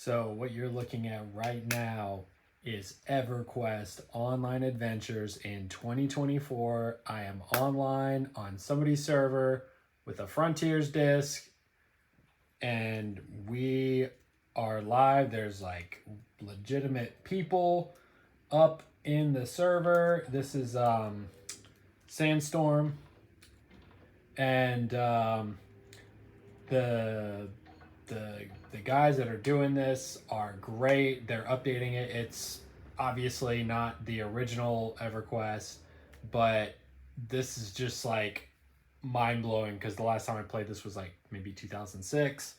So what you're looking at right now is EverQuest Online Adventures in 2024. I am online on somebody's server with a Frontiers disc, and we are live. There's like legitimate people up in the server. This is Sandstorm, and the the guys that are doing this are great. They're updating it. It's obviously not the original EverQuest, but this is just like mind blowing because the last time I played this was like maybe 2006.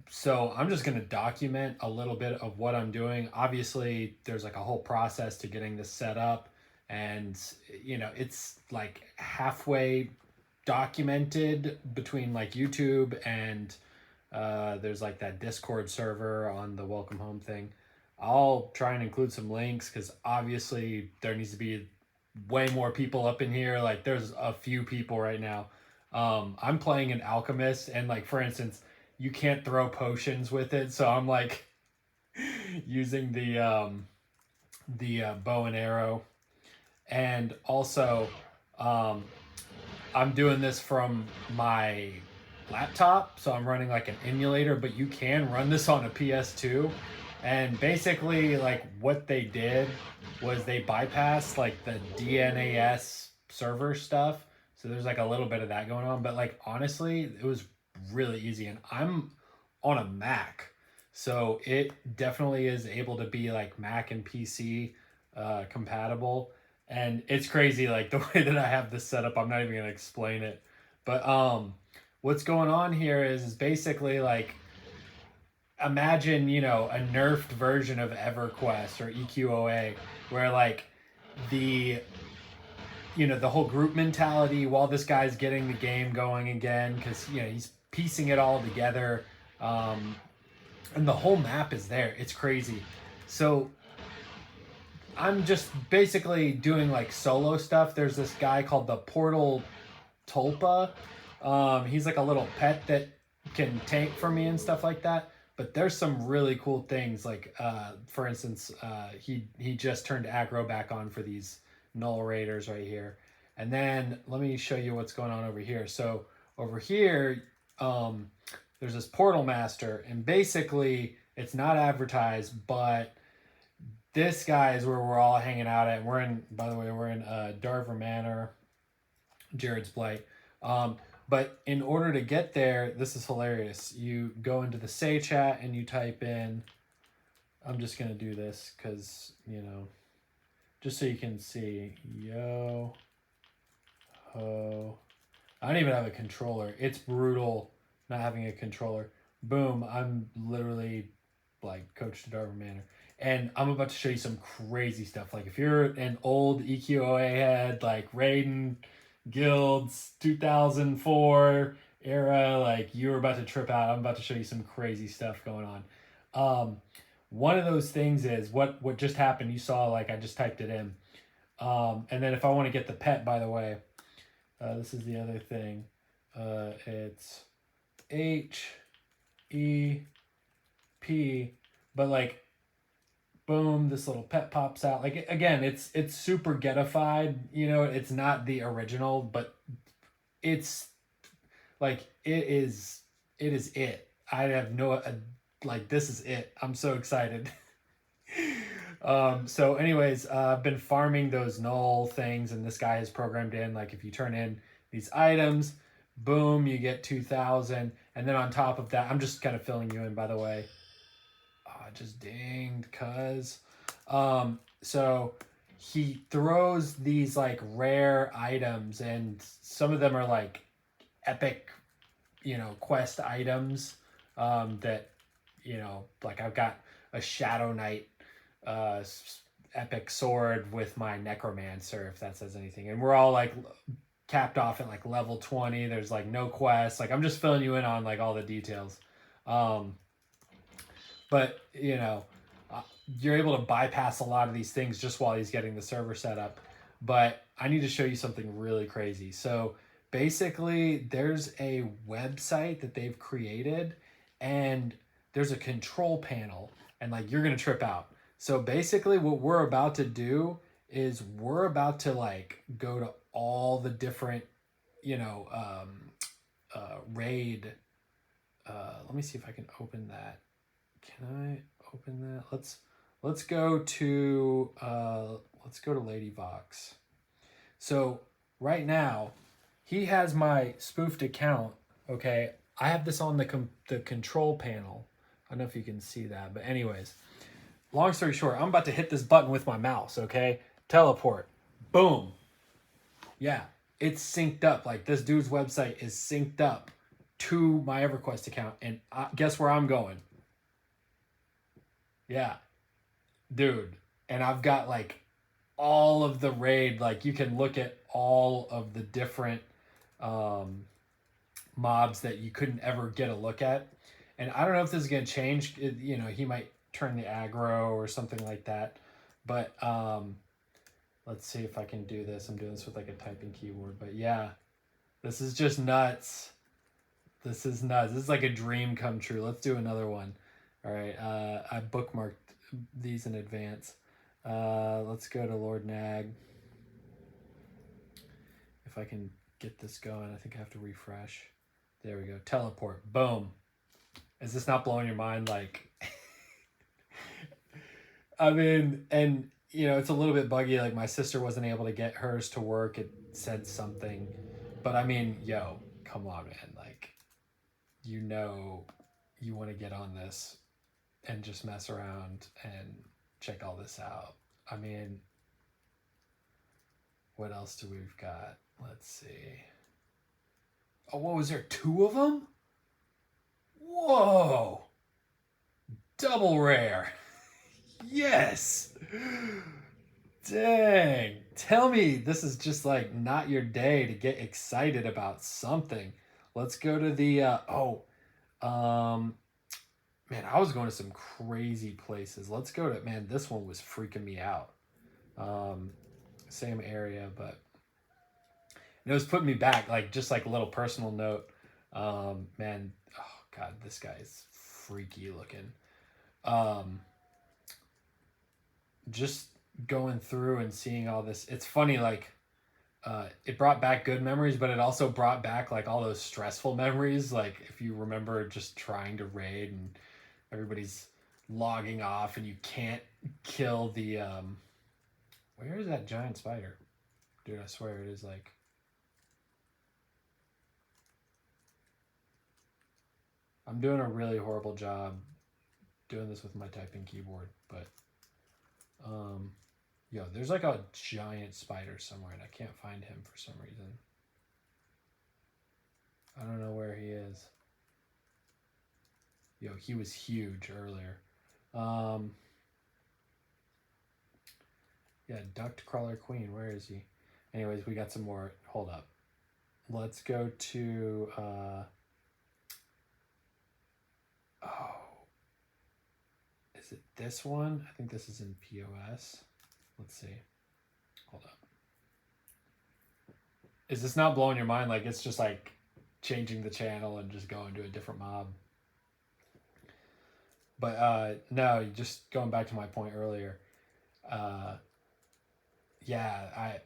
So I'm just gonna document a little bit of what I'm doing. Obviously, there's like a whole process to getting this set up, and it's like halfway documented between like YouTube and there's like that Discord server on the welcome home thing. I'll try and include some links because obviously there needs to be way more people up in here. Like there's a few people right now. I'm playing an alchemist, and like for instance, you can't throw potions with it, so I'm like using the bow and arrow, and also I'm doing this from my laptop, so I'm running like an emulator, but you can run this on a PS2. And basically, like what they did was they bypassed like the DNAS server stuff. So there's like a little bit of that going on, but like honestly, it was really easy. And I'm on a Mac, so it definitely is able to be like Mac and PC compatible. And it's crazy, like the way that I have this set up. I'm not even gonna explain it, but what's going on here is basically like imagine a nerfed version of EverQuest or EQOA, where like the the whole group mentality while this guy's getting the game going again, because he's piecing it all together, and the whole map is there. It's crazy. So I'm just basically doing like solo stuff. There's this guy called the Portal Tulpa. He's like a little pet that can tank for me and stuff like that. But there's some really cool things. Like for instance, he just turned aggro back on for these null raiders right here. And then let me show you what's going on over here. So over here, there's this portal master, and basically it's not advertised, but this guy is where we're all hanging out at. We're in, by the way, we're in Darver Manor, Jared's Blight. But in order to get there, this is hilarious. You go into the say chat and you type in, I'm just going to do this because, just so you can see, yo, ho. I don't even have a controller. It's brutal not having a controller. Boom, I'm literally like Coach to Darver Manor. And I'm about to show you some crazy stuff. Like if you're an old EQOA head, like Raiden, Guilds, 2004 era, like you're about to trip out. I'm about to show you some crazy stuff going on. One of those things is what just happened. You saw, like I just typed it in. And then if I want to get the pet, by the way, this is the other thing. It's HEP, but like boom, this little pet pops out. Like again, it's super getified. It's not the original, but it's like it is it. I have no like this is it. I'm so excited. So anyways, I've been farming those null things, and this guy has programmed in like if you turn in these items, boom, you get 2,000, and then on top of that, I'm just kind of filling you in, by the way. Just dinged so he throws these like rare items, and some of them are like epic quest items that like I've got a Shadow Knight epic sword with my necromancer, if that says anything, and we're all like capped off at like level 20. There's like no quest. Like I'm just filling you in on like all the details. But you're able to bypass a lot of these things just while he's getting the server set up. But I need to show you something really crazy. So basically there's a website that they've created, and there's a control panel, and like you're gonna trip out. So basically, what we're about to do is we're about to like go to all the different, you know, raid. Let me see if I can open that. Can I open that? Let's go to Lady Vox. So right now, he has my spoofed account. Okay, I have this on the control panel. I don't know if you can see that, but anyways, long story short, I'm about to hit this button with my mouse. Okay, teleport, boom. Yeah, it's synced up. Like this dude's website is synced up to my EverQuest account, and guess where I'm going? Yeah, dude, and I've got like all of the raid. Like you can look at all of the different um, mobs that you couldn't ever get a look at. And I don't know if this is going to change. You know, he might turn the aggro or something like that. But let's see if I can do this. I'm doing this with like a typing keyboard. But yeah, this is just nuts. This is nuts. This is like a dream come true. Let's do another one. All right. I bookmarked these in advance. Let's go to Lord Nag. If I can get this going, I think I have to refresh. There we go. Teleport. Boom. Is this not blowing your mind? Like, I mean, and you know, it's a little bit buggy. Like my sister wasn't able to get hers to work. It said something, but I mean, yo, come on, man. Like, you know, you want to get on this and just mess around and check all this out. I mean, what else do we've got? Let's see. Oh, what was there? 2 of them? Whoa! Double rare. Yes. Dang. Tell me this is just like not your day to get excited about something. Let's go to the man, I was going to some crazy places. Let's go to, man, this one was freaking me out. Same area, but it was putting me back, like just like a little personal note. Man, oh god, this guy is freaky looking. Just going through and seeing all this, it's funny, like it brought back good memories, but it also brought back like all those stressful memories. Like if you remember just trying to raid and everybody's logging off and you can't kill the where is that giant spider? Dude, I swear it is like, I'm doing a really horrible job doing this with my typing keyboard, but yo, there's like a giant spider somewhere and I can't find him for some reason. I don't know where he is. Yo, he was huge earlier. Yeah, Duct Crawler Queen, where is he? Anyways, we got some more. Hold up. Let's go to oh, is it this one? I think this is in POS. Let's see. Hold up. Is this not blowing your mind? Like it's just like changing the channel and just going to a different mob. But no, just going back to my point earlier. Yeah,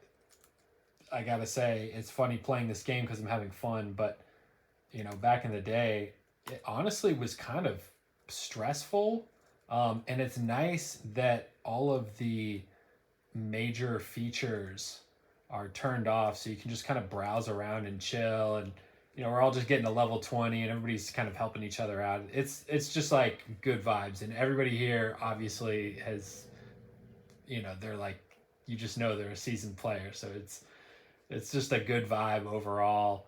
I gotta say it's funny playing this game because I'm having fun, but you know, back in the day, it honestly was kind of stressful. And it's nice that all of the major features are turned off so you can just kind of browse around and chill, and you know, we're all just getting to level 20 and everybody's kind of helping each other out. It's just like good vibes, and everybody here obviously has, you know, they're like, you just know they're a seasoned player, so it's just a good vibe overall.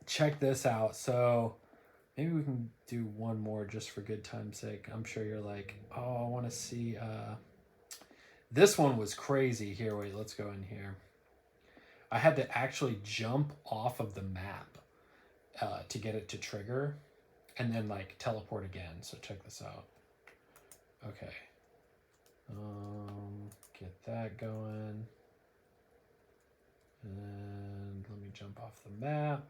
Check this out. So maybe we can do one more just for good time's sake. I'm sure you're like, oh, I want to see this one was crazy. Here, wait, let's go in here. I had to actually jump off of the map to get it to trigger and then like teleport again. So check this out. Okay. Get that going. And let me jump off the map.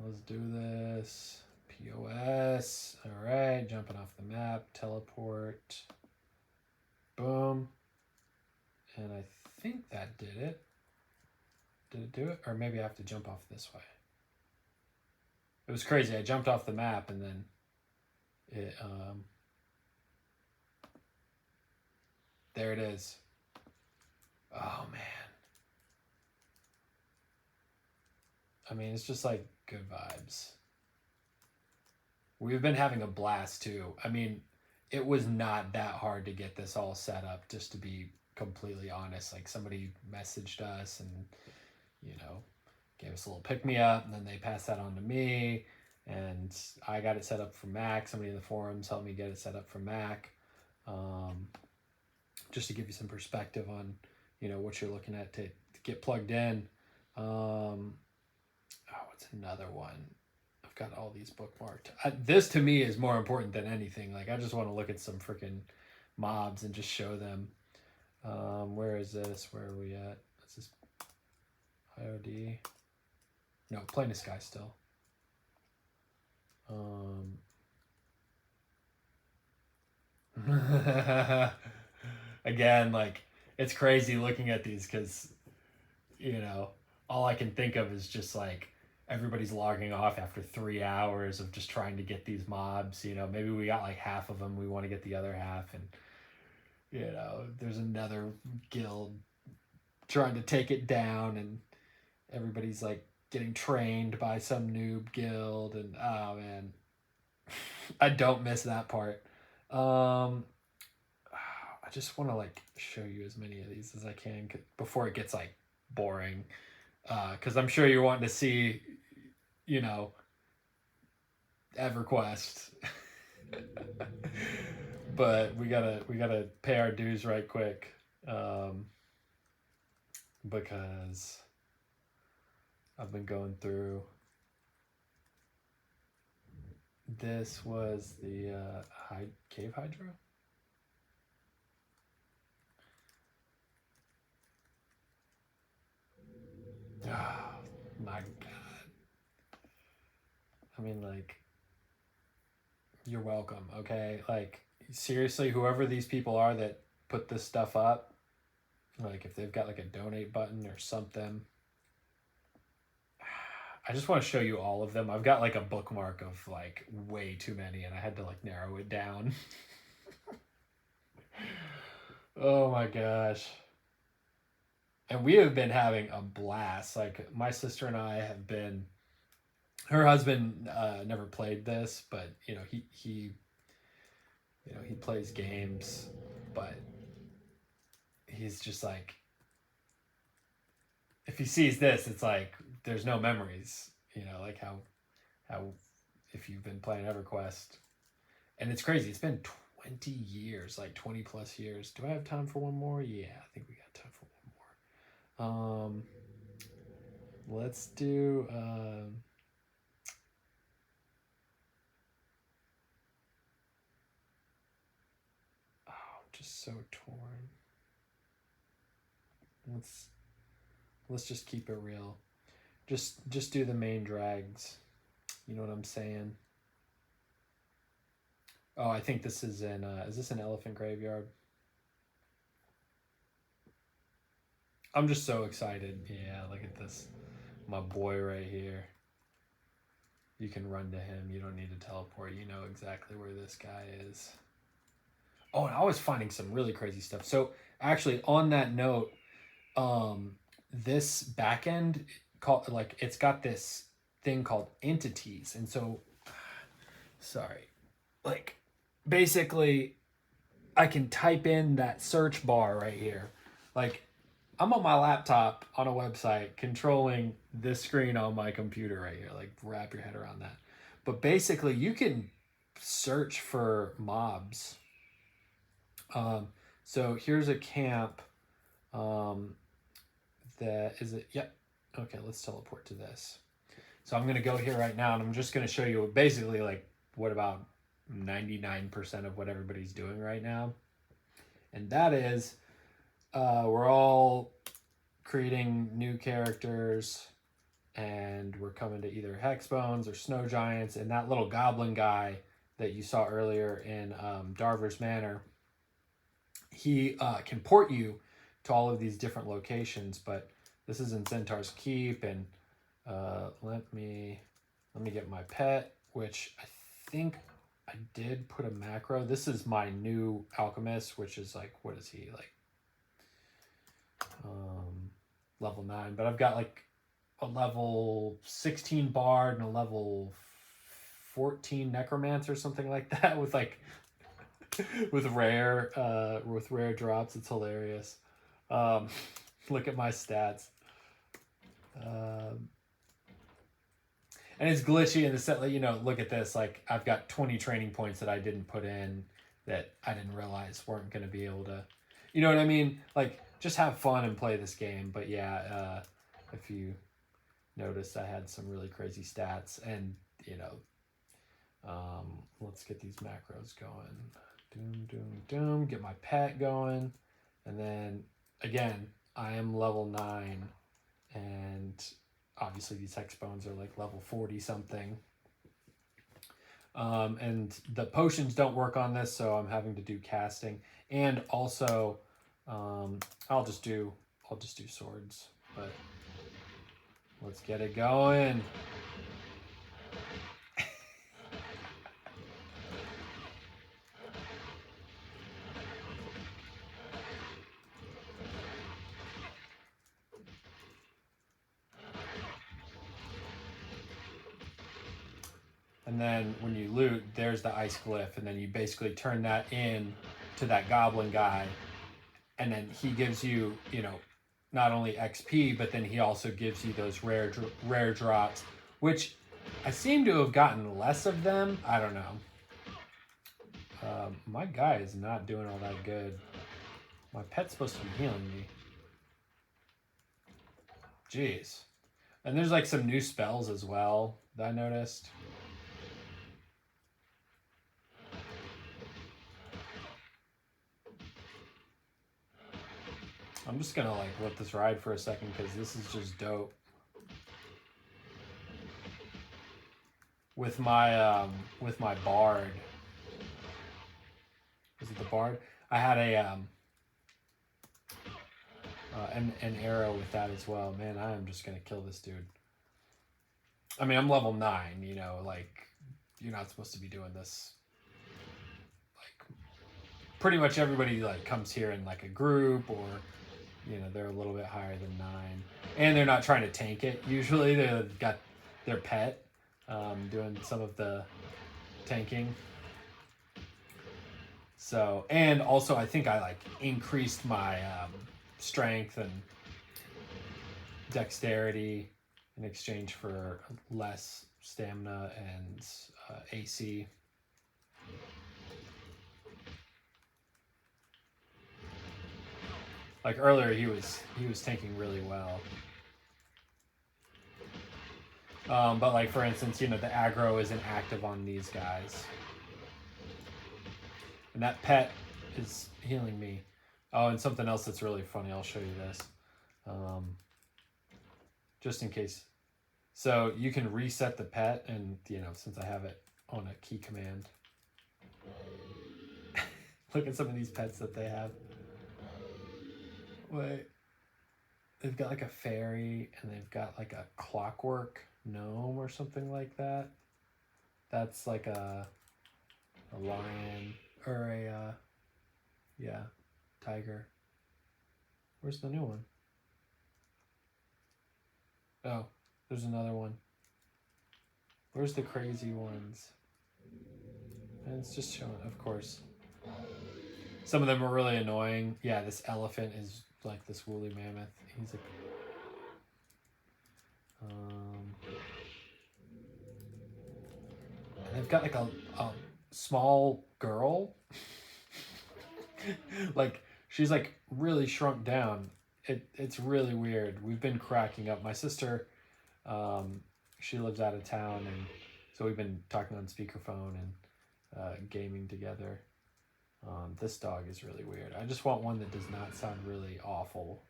Let's do this. POS. All right, jumping off the map. Teleport. Boom. And I think that did it. Did it do it? Or maybe I have to jump off this way. It was crazy. I jumped off the map and then it there it is. Oh man. I mean, it's just like good vibes. We've been having a blast too. I mean, it was not that hard to get this all set up, just to be completely honest. Like somebody messaged us and, you know, gave us a little pick me up, and then they passed that on to me, and I got it set up for Mac. Somebody in the forums helped me get it set up for Mac. Just to give you some perspective on, you know, what you're looking at to get plugged in. What's another one? I've got all these bookmarked. This to me is more important than anything. Like I just want to look at some freaking mobs and just show them. Where is this? Where are we at? Is this IOD? No, Plain of Sky still. Again, like it's crazy looking at these because, you know, all I can think of is just like everybody's logging off after 3 hours of just trying to get these mobs. You know, maybe we got like half of them. We want to get the other half. And, you know, there's another guild trying to take it down. And everybody's like getting trained by some noob guild. And, oh, man. I don't miss that part. I just want to like show you as many of these as I can before it gets like boring. Because I'm sure you're wanting to see, you know, EverQuest. But we gotta pay our dues right quick, because I've been going through. This was the Cave Hydra. Oh my god. I mean, like, you're welcome, okay? Like, seriously, whoever these people are that put this stuff up, like, if they've got, like, a donate button or something, I just want to show you all of them. I've got, like, a bookmark of, like, way too many, and I had to, like, narrow it down. Oh, my gosh. And we have been having a blast. Like, my sister and I have been... Her husband never played this, but, you know, he plays games, but he's just like... If he sees this, it's like, there's no memories, you know, like how if you've been playing EverQuest. And it's crazy. It's been 20 years, like 20 plus years. Do I have time for one more? Yeah, I think we got time for one more. Let's do... oh, I'm just so torn. Let's just keep it real. Just do the main drags. You know what I'm saying? Oh, I think this is in... is this an elephant graveyard? I'm just so excited. Yeah, look at this. My boy right here. You can run to him. You don't need to teleport. You know exactly where this guy is. Oh, and I was finding some really crazy stuff. So, actually, on that note, this backend, like, it's got this thing called entities. And so, sorry. Like, basically, I can type in that search bar right here. Like, I'm on my laptop on a website controlling this screen on my computer right here. Like, wrap your head around that. But basically, you can search for mobs. So here's a camp that is it. Yep. Okay, let's teleport to this. So I'm going to go here right now, and I'm just going to show you basically like what about 99% of what everybody's doing right now. And that is... we're all creating new characters, and we're coming to either hex bones or snow giants. And that little goblin guy that you saw earlier in Darver's Manor, he can port you to all of these different locations. But this is in Centaur's Keep, and let me get my pet, which I think I did put a macro. This is my new alchemist, which is like, what is he like? Level 9, but I've got like a level 16 bard and a level 14 necromancer or something like that with like with rare drops. It's hilarious. Look at my stats. And it's glitchy in the set, like, you know, look at this, like I've got 20 training points that I didn't put in that I didn't realize weren't going to be able to, you know what I mean? Like, just have fun and play this game. But yeah, if you noticed, I had some really crazy stats, and you know, let's get these macros going. Doom, doom, doom. Get my pet going, and then again, I am level 9, and obviously these hex bones are like level 40 something. And the potions don't work on this, so I'm having to do casting, and also I'll just do swords, but let's get it going. And then when you loot, there's the ice glyph, and then you basically turn that in to that goblin guy, and then he gives you, you know, not only XP, but then he also gives you those rare drops, which I seem to have gotten less of them. I don't know. My guy is not doing all that good. My pet's supposed to be healing me. Jeez. And there's like some new spells as well that I noticed. I'm just gonna like let this ride for a second because this is just dope. With my bard. Is it the bard? I had a an arrow with that as well. Man, I am just gonna kill this dude. I mean, I'm level 9, you know, like you're not supposed to be doing this. Like pretty much everybody like comes here in like a group, or you know, they're a little bit higher than 9, and they're not trying to tank it. Usually they've got their pet doing some of the tanking. So, and also I think I like increased my strength and dexterity in exchange for less stamina and AC. Like earlier, he was tanking really well. But like for instance, you know, the aggro isn't active on these guys, and that pet is healing me. Oh, and something else that's really funny. I'll show you this, just in case. So you can reset the pet, and you know, since I have it on a key command. Look at some of these pets that they have. Wait. They've got like a fairy, and they've got like a clockwork gnome or something like that. That's like a lion, or a yeah, tiger. Where's the new one? Oh, there's another one. Where's the crazy ones? And it's just showing, of course. Some of them are really annoying. Yeah, this elephant is like this woolly mammoth. He's a they've got like a small girl. Like she's like really shrunk down. It's really weird. We've been cracking up. My sister, she lives out of town, and so we've been talking on speakerphone and gaming together. This dog is really weird. I just want one that does not sound really awful.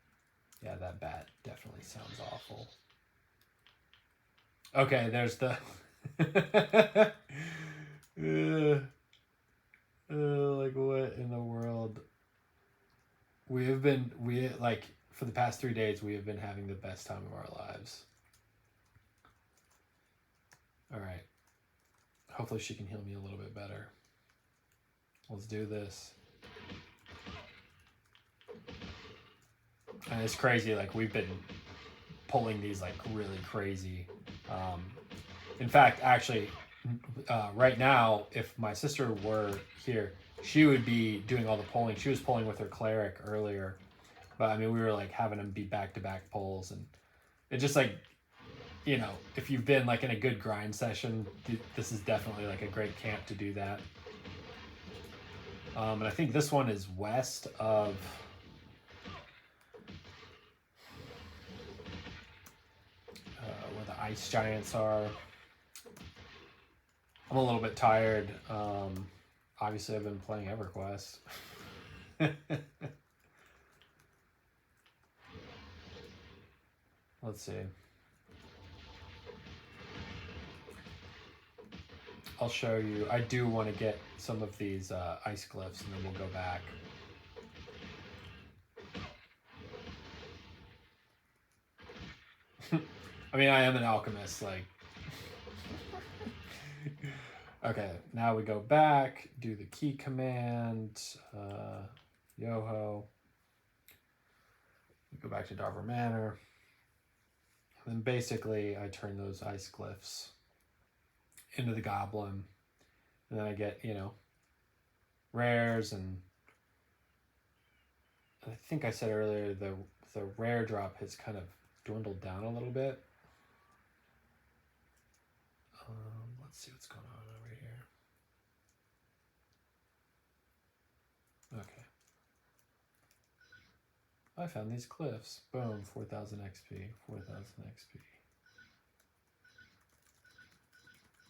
Yeah, that bat definitely sounds awful. Okay, there's the like what in the world? We like for the past 3 days we have been having the best time of our lives. All right. Hopefully she can heal me a little bit better. Let's do this. And it's crazy, like we've been pulling these like really crazy. In fact, actually, right now, if my sister were here, she would be doing all the pulling. She was pulling with her cleric earlier, but I mean, we were like having them be back-to-back pulls, and it just like, you know, if you've been like in a good grind session, this is definitely like a great camp to do that. And I think this one is west of where the ice giants are. I'm a little bit tired. Obviously, I've been playing EverQuest. Let's see. I'll show you. I do want to get some of these ice glyphs, and then we'll go back. I mean, I am an alchemist, like. Okay, now we go back, do the key command, Yoho. We go back to Darver Manor. And then basically, I turn those ice glyphs into the goblin. And then I get, you know, rares, and I think I said earlier the rare drop has kind of dwindled down a little bit. Let's see what's going on over here. Okay. I found these glyphs. Boom, 4,000 XP, 4,000 XP.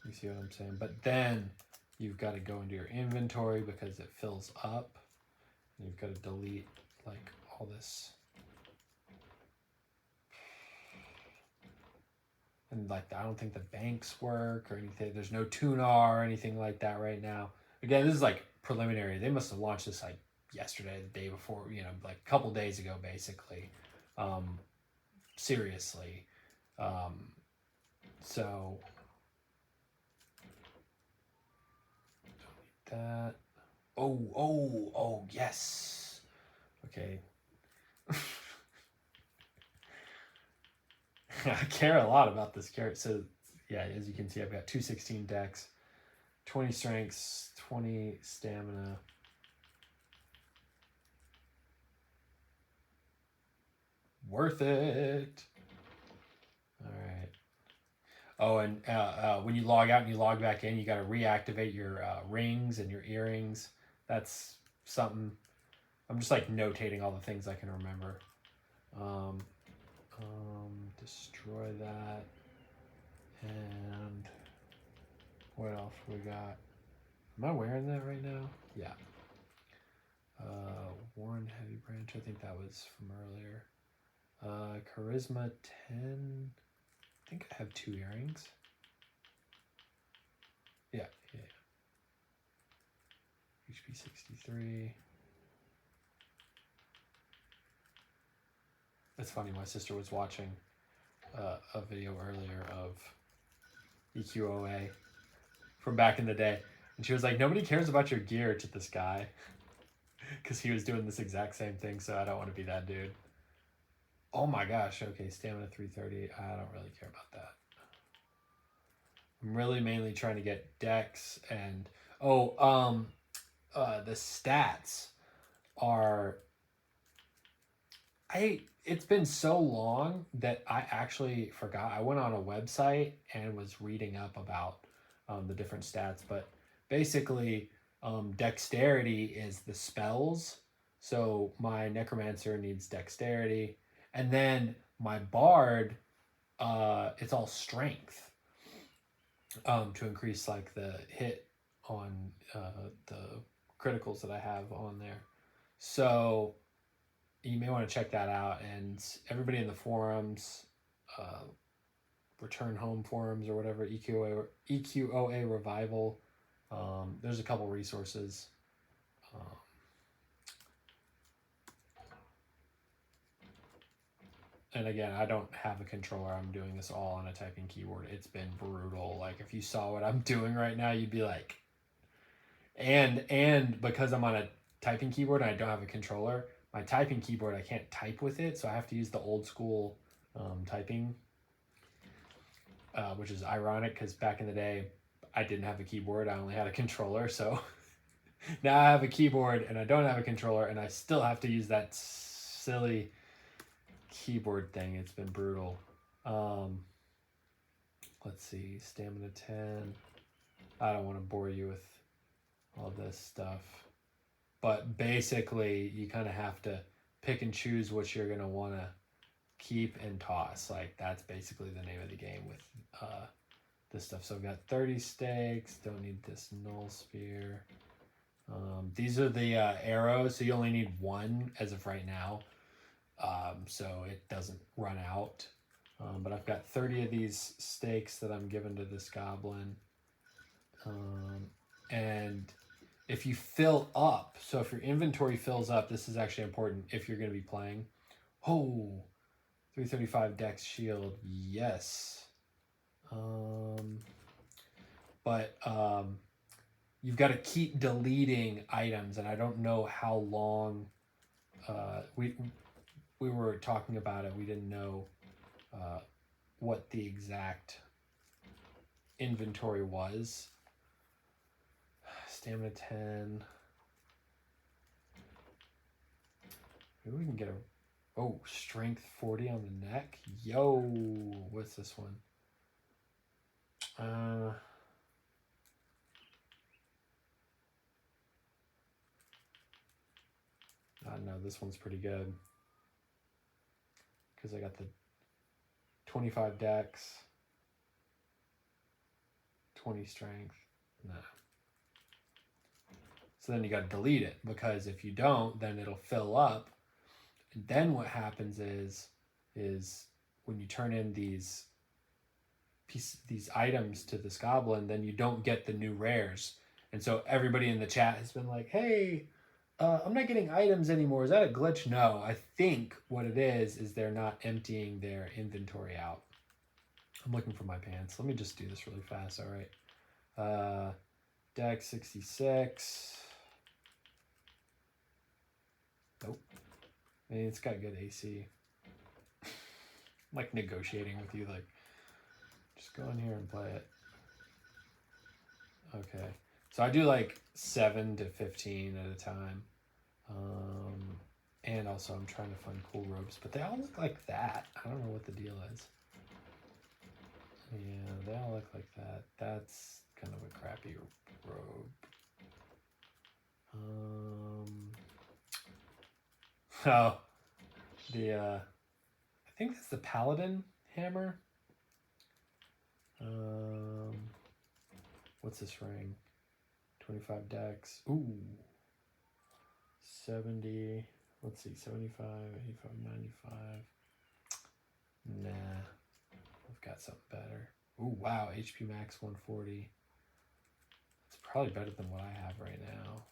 You see what I'm saying? But then you've got to go into your inventory because it fills up. And you've got to delete like all this. And like, I don't think the banks work or anything. There's no tunar or anything like that right now. Again, this is like preliminary. They must have launched this like yesterday, the day before, you know, like a couple days ago, basically. Seriously. So that. Oh, yes. Okay. I care a lot about this character. So, yeah, as you can see, I've got 216 dex, 20 strengths, 20 stamina. Worth it. All right. Oh, and when you log out and you log back in, you got to reactivate your rings and your earrings. That's something. I'm just like notating all the things I can remember. Destroy that. And what else we got? Am I wearing that right now? Yeah. Worn Heavy Branch. I think that was from earlier. Charisma 10. I think I have 2 earrings. Yeah. HP 63. It's funny, my sister was watching a video earlier of EQOA from back in the day. And she was like, nobody cares about your gear to this guy. Because he was doing this exact same thing, so I don't want to be that dude. Oh my gosh, okay, stamina 330. I don't really care about that. I'm really mainly trying to get dex and... the stats are... It's been so long that I actually forgot. I went on a website and was reading up about the different stats, but basically dexterity is the spells. So my necromancer needs dexterity, and then my bard, it's all strength to increase like the hit on the criticals that I have on there. So you may want to check that out, and everybody in the forums Return Home forums or whatever, EQOA Revival. There's a couple resources. And again, I don't have a controller. I'm doing this all on a typing keyboard. It's been brutal. Like, if you saw what I'm doing right now, you'd be like... And because I'm on a typing keyboard and I don't have a controller, my typing keyboard, I can't type with it, so I have to use the old school typing, which is ironic because back in the day, I didn't have a keyboard. I only had a controller, so now I have a keyboard and I don't have a controller, and I still have to use that silly keyboard thing. It's been brutal. Let's see, stamina 10. I don't want to bore you with all this stuff, but basically you kind of have to pick and choose what you're going to want to keep and toss. Like, that's basically the name of the game with this stuff. So I've got 30 stakes. Don't need this null sphere. These are the arrows, so you only need one as of right now, so it doesn't run out. But I've got 30 of these stakes that I'm giving to this goblin. And if you fill up, so if your inventory fills up, this is actually important if you're going to be playing. Oh, 335 dex shield, yes. But you've got to keep deleting items, and I don't know how long. We were talking about it. We didn't know what the exact inventory was. Stamina 10. Maybe we can get a... Oh, strength 40 on the neck. Yo, what's this one? I don't know. This one's pretty good because I got the 25 dex, 20 strength. Nah. So then you got to delete it, because if you don't, then it'll fill up. And then what happens is when you turn in these items to this goblin, then you don't get the new rares. And so everybody in the chat has been like, hey, I'm not getting items anymore. Is that a glitch? No, I think what it is they're not emptying their inventory out. I'm looking for my pants. Let me just do this really fast. All right. Dex 66. Nope. I mean, it's got good AC. I'm like negotiating with you, like, just go in here and play it. Okay. So I do like 7 to 15 at a time. And also I'm trying to find cool robes, but they all look like that. I don't know what the deal is. Yeah, they all look like that. That's kind of a crappy robe. Oh, I think that's the Paladin hammer. What's this ring? 25 dex. Ooh. 70. Let's see. 75, 85, 95. Nah. I've got something better. Ooh, wow. HP max 140. It's probably better than what I have right now.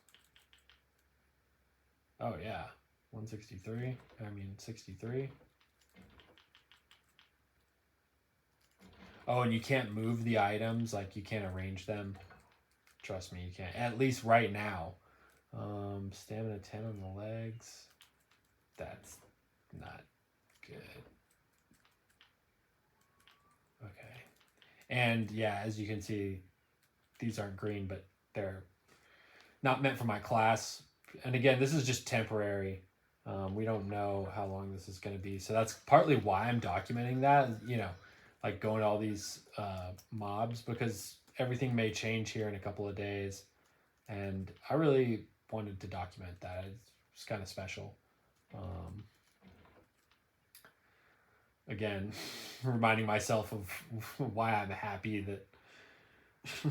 Oh, yeah. 163. I mean, 63. Oh, and you can't move the items. Like, you can't arrange them. Trust me, you can't. At least right now. Stamina 10 on the legs. That's not good. Okay. And, yeah, as you can see, these aren't green, but they're not meant for my class. And, again, this is just temporary. We don't know how long this is going to be. So that's partly why I'm documenting that, you know, like going to all these mobs, because everything may change here in a couple of days. And I really wanted to document that. It's kind of special. Again, reminding myself of why I'm happy that I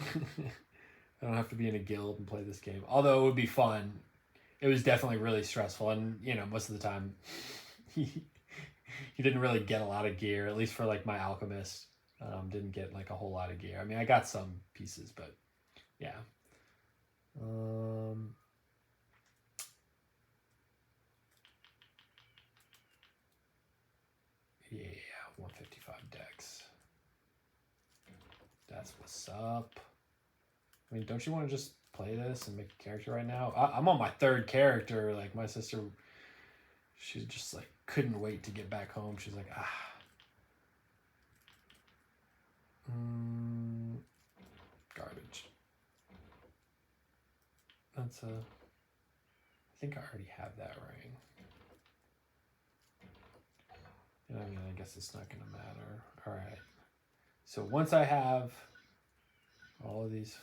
don't have to be in a guild and play this game. Although it would be fun. It was definitely really stressful. And, you know, most of the time, he didn't really get a lot of gear, at least for, like, my alchemist. Didn't get like a whole lot of gear. I mean, I got some pieces, but yeah. Yeah, 155 decks. That's what's up. I mean, don't you want to just play this and make a character right now? I'm on my third character. Like, my sister, she just like couldn't wait to get back home. She's like, garbage. That's I think I already have that ring. And I mean, I guess it's not gonna matter. All right. So once I have all of these,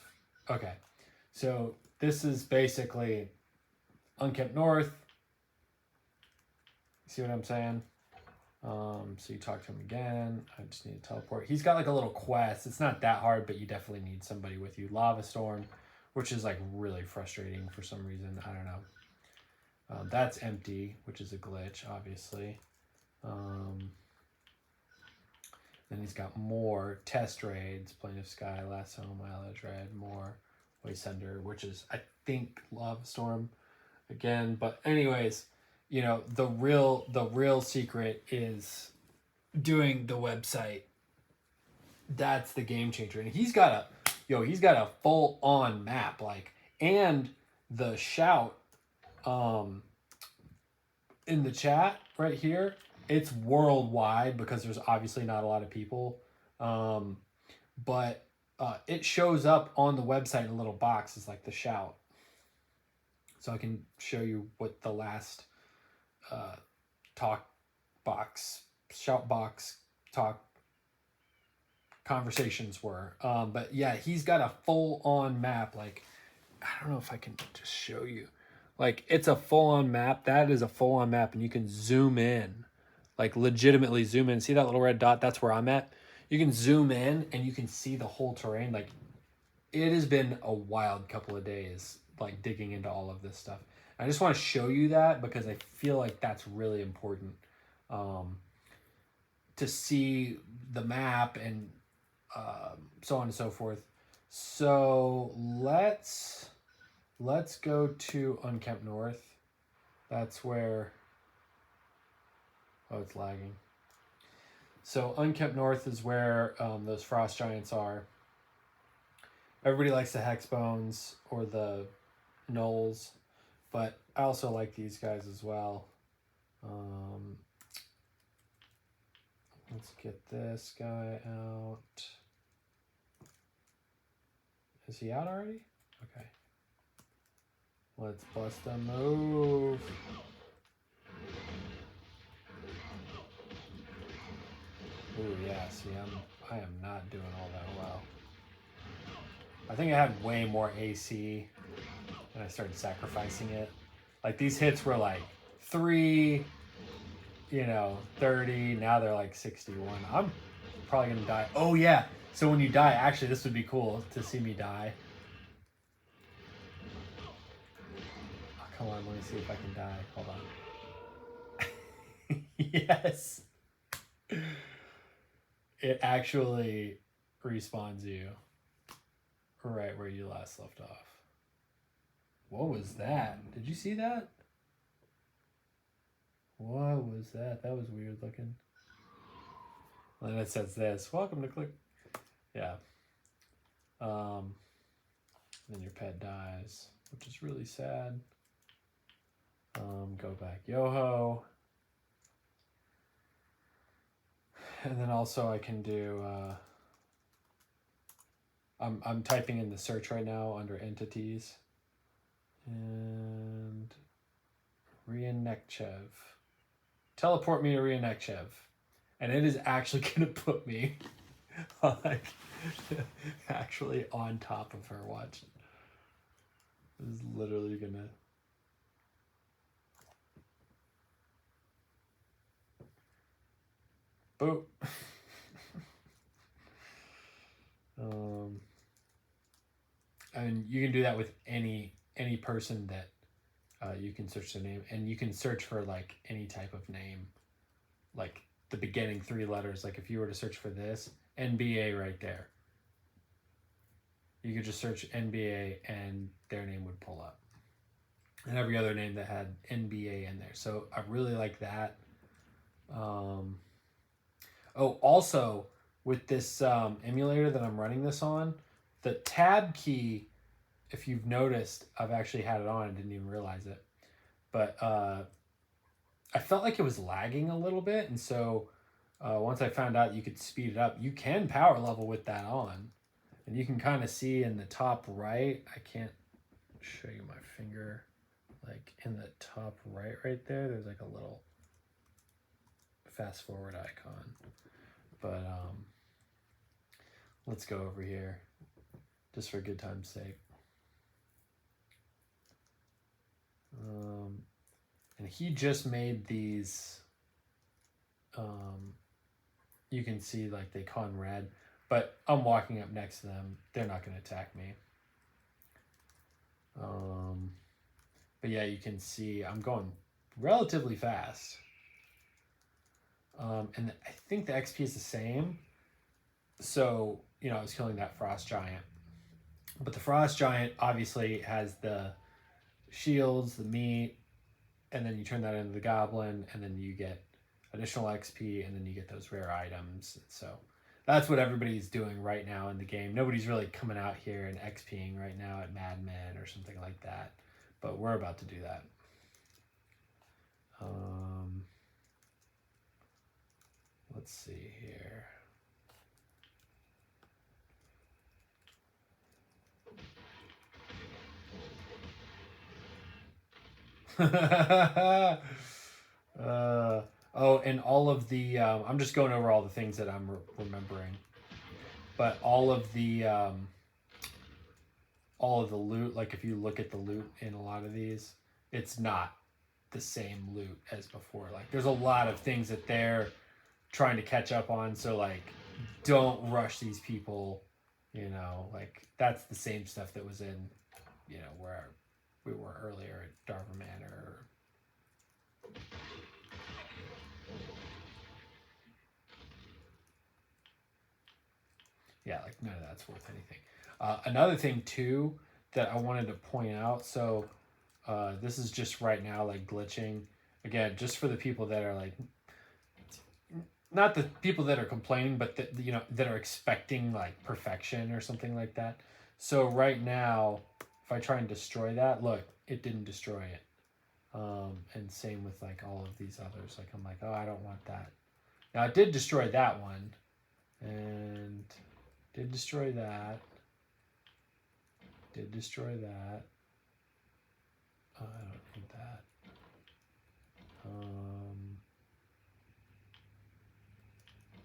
okay. So this is basically Unkept North. See what I'm saying? So you talk to him again. I just need to teleport. He's got like a little quest. It's not that hard, but you definitely need somebody with you. Lava Storm, which is like really frustrating for some reason. I don't know. That's empty, which is a glitch, obviously. Then he's got more test raids, Plain of Sky, Last Home, Isle Dread, more Wasteender, which is, I think, Lava Storm again. But anyways, you know, the real secret is doing the website. That's the game changer. And he's got a full on map, like, and the shout in the chat right here, it's worldwide because there's obviously not a lot of people. But it shows up on the website in a little box. It's like the shout. So I can show you what the last shout box talk conversations were. But yeah, he's got a full on map. Like, I don't know if I can just show you. Like, it's a full on map. That is a full on map, and you can zoom in, like legitimately zoom in. See that little red dot? That's where I'm at. You can zoom in and you can see the whole terrain. Like, it has been a wild couple of days, like digging into all of this stuff. I just want to show you that because I feel like that's really important to see the map and so on and so forth. So let's go to Unkempt North. That's where, oh, it's lagging. So Unkempt North is where those frost giants are. Everybody likes the Hexbones or the Gnolls, but I also like these guys as well. Let's get this guy out. Is he out already? Okay. Let's bust a move. Ooh, yeah, see, I am not doing all that well. I think I had way more AC and I started sacrificing it. Like, these hits were like 3, 30. Now they're like 61. I'm probably gonna die. Oh yeah. So when you die, actually, this would be cool to see me die. Oh, come on, let me see if I can die. Hold on. Yes. It actually respawns you right where you last left off. What was that? Did you see that? What was that? That was weird looking. And it says this, welcome to click. Yeah. Then your pet dies, which is really sad. Go back Yoho. And then also I can do, I'm typing in the search right now under entities. And Rianekchev. Teleport me to Rianekchev. And it is actually going to put me like actually on top of her. Watch. This is literally going to... Boop. And you can do that with any person that you can search their name, and you can search for like any type of name, like the beginning 3 letters. Like if you were to search for this, NBA right there. You could just search NBA and their name would pull up. And every other name that had NBA in there. So I really like that. Also with this emulator that I'm running this on, the tab key, if you've noticed, I've actually had it on. I didn't even realize it. But I felt like it was lagging a little bit. And so once I found out you could speed it up, you can power level with that on. And you can kind of see in the top right, I can't show you my finger, like in the top right there, there's like a little fast forward icon. But let's go over here just for good time's sake. And he just made these, you can see like they con red, but I'm walking up next to them. They're not going to attack me. But yeah, you can see I'm going relatively fast. And I think the XP is the same. So, you know, I was killing that Frost Giant. But the Frost Giant obviously has the shields, the meat, and then you turn that into the Goblin, and then you get additional XP, and then you get those rare items. So that's what everybody's doing right now in the game. Nobody's really coming out here and XPing right now at Mad Men or something like that. But we're about to do that. Let's see here. Oh, and all of the I'm just going over all the things that I'm remembering, but all of the loot, like if you look at the loot in a lot of these, it's not the same loot as before. Like there's a lot of things that they're trying to catch up on, so like don't rush these people, you know, like that's the same stuff that was in, you know, where we were earlier at Darver Manor. Yeah, like none of that's worth anything. Another thing too that I wanted to point out, so this is just right now like glitching. Again, just for the people that are like, not the people that are complaining, but that, you know, that are expecting like perfection or something like that. So right now, if I try and destroy that, look, it didn't destroy it. And same with like all of these others. Like I'm like, oh, I don't want that. Now it did destroy that one, and did destroy that. Did destroy that. I don't need that.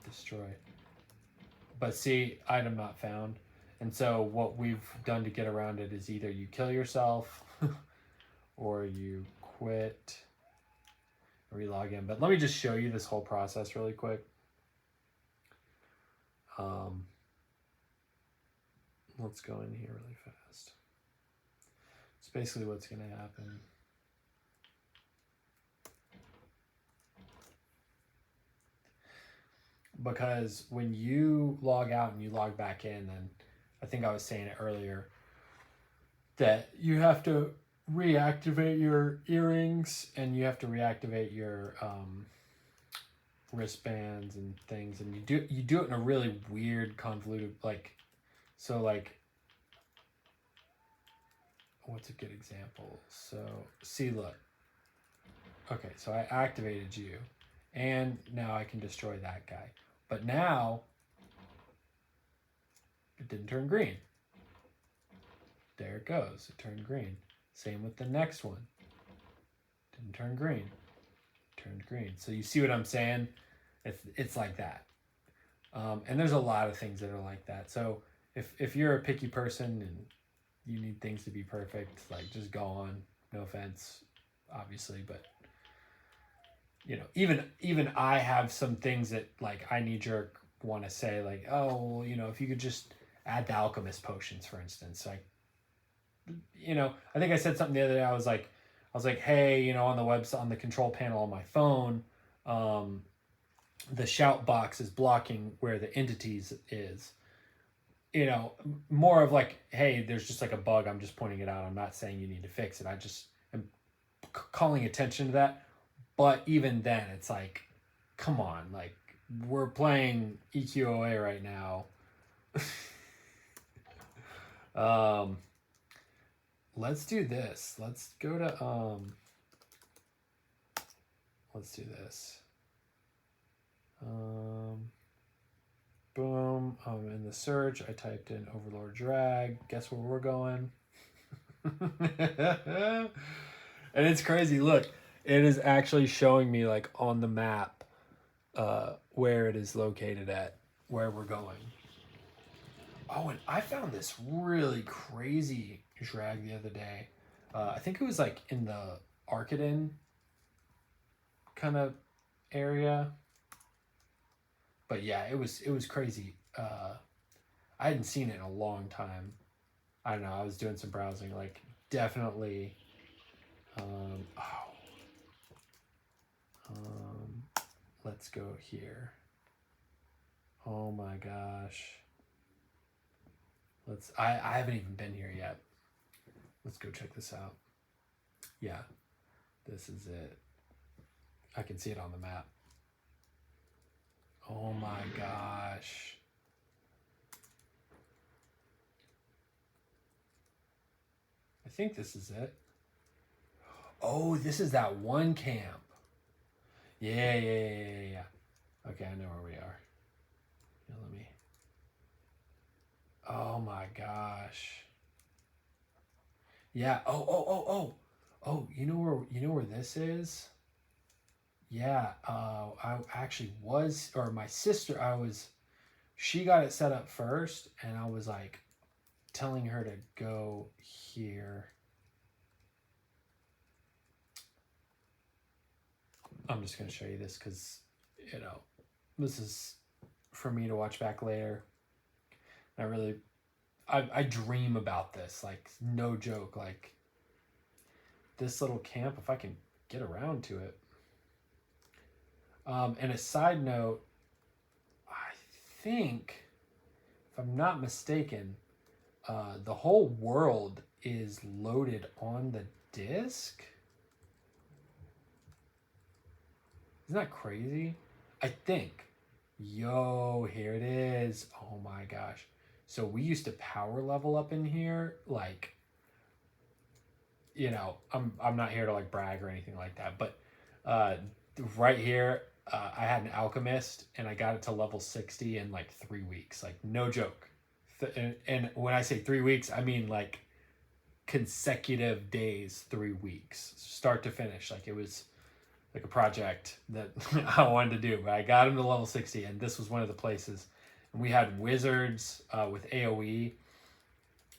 Destroy. But see, item not found. And so what we've done to get around it is either you kill yourself or you quit or you log in. But let me just show you this whole process really quick. Let's go in here really fast. It's basically what's going to happen. Because when you log out and you log back in, and I think I was saying it earlier, that you have to reactivate your earrings and you have to reactivate your wristbands and things, and you do it in a really weird, convoluted, like, so like, what's a good example? So see, look, okay, so I activated you, and now I can destroy that guy. But now, it didn't turn green. There it goes. It turned green. Same with the next one. Didn't turn green. Turned green. So you see what I'm saying? It's like that. And there's a lot of things that are like that. So if you're a picky person and you need things to be perfect, like just go on. No offense, obviously, but you know, even I have some things that like I knee jerk want to say, like, oh, you know, if you could just add the alchemist potions, for instance. Like, you know, I think I said something the other day. I was like, hey, you know, on the website, on the control panel on my phone, the shout box is blocking where the entities is. You know, more of like, hey, there's just like a bug. I'm just pointing it out. I'm not saying you need to fix it. I just am calling attention to that. But even then, it's like, come on, like we're playing EQOA right now. Let's do this. Let's go to let's do this. Boom. In the search, I typed in Overlord Drag. Guess where we're going? And it's crazy. Look, it is actually showing me like on the map where it is located at, where we're going. Oh, and I found this really crazy drag the other day. I think it was like in the Arcadin kind of area. But yeah, it was crazy. I hadn't seen it in a long time. I don't know. I was doing some browsing. Like definitely. Let's go here. Oh my gosh. I haven't even been here yet. Let's go check this out. Yeah, this is it. I can see it on the map. Oh my gosh. I think this is it. Oh, this is that one camp. Yeah. Okay, I know where we are. Yeah, let me. Oh my gosh. Yeah. Oh, you know where this is? Yeah. I actually was, or my sister, she got it set up first, and I was like telling her to go here. I'm just going to show you this because, you know, this is for me to watch back later. I dream about this, like no joke, like this little camp, if I can get around to it. And a side note, I think, if I'm not mistaken, the whole world is loaded on the disc. Isn't that crazy? I think. Yo, here it is. Oh my gosh. So we used to power level up in here, like, you know, I'm not here to like brag or anything like that, but right here, I had an alchemist and I got it to level 60 in like 3 weeks. Like no joke. And when I say 3 weeks, I mean like consecutive days, 3 weeks, start to finish. Like it was like a project that I wanted to do, but I got him to level 60, and this was one of the places. And we had wizards with AoE,